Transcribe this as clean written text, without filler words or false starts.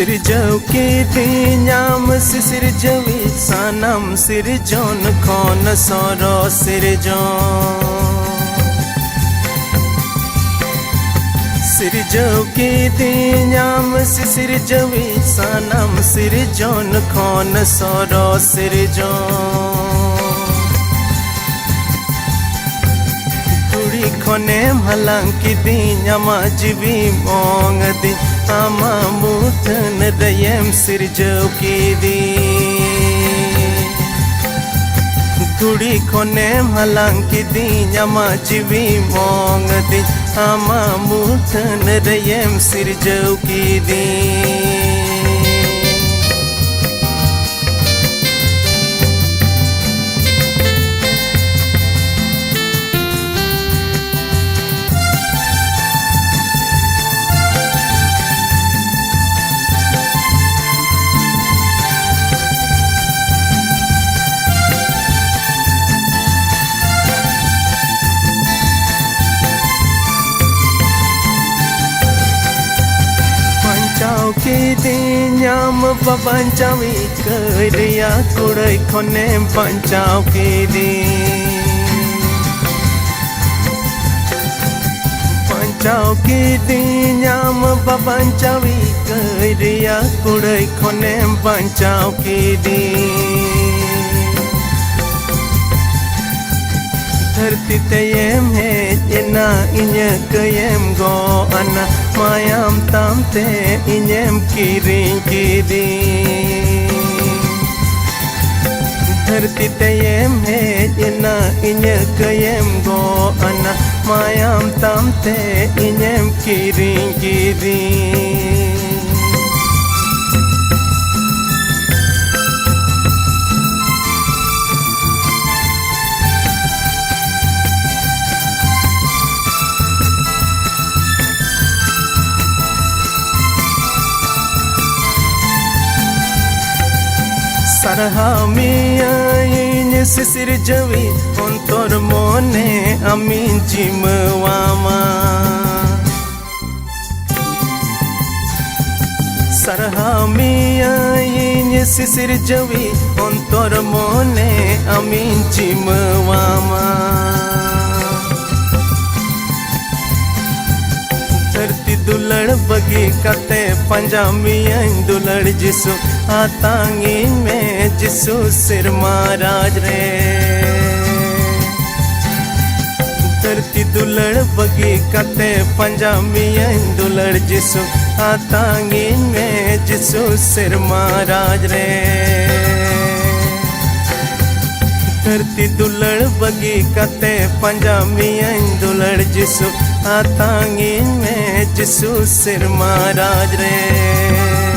सिरजौ के दिनाम सिरजवी सानम सिरजोन खोन सोरो सिरजौ के दिनाम सिरजवी सानम सिरजोन खोन सोरो सिरजो तुड़ी खोने मलंकी दिनामा जीवी मोंग दी आमा मुथन दयम सिरजौ की दी तुड़ी खोने मलंकी दिनामा जीवी मोंग दी आमा मुथन दयम सिरजौ की दी के दिनाम बबंचावी करिया कुड़ै खोने बंचाव के दी बंचाव के दिनाम बबंचावी करिया कुड़ै खोने बंचाव के दी धरती तयम है इना इन्य कयम गो अना मायाम तामते इन्यम किरिं किरी धरती तयम है इना इन्य कयम गो अना मायाम तामते इन्यम किरिं किरी Sarahamiya sisirjawi ontor mone amin jimwama Sarahamiya sisirjawi ontor mone amin jimwama धरती दुलड़ बगी कते पंजामिया दुलड़ जिसु आतांगी में जिसु सिर महाराज रे धरती दुलड़ बगी कते पंजामिया दुलड़ जिसु आतांगी में जिसु सिर महाराज रे धरती दुलड़ बगी कते पंजामिया दुलड़ जिसु आतांगी में जिसु सिर महाराज रे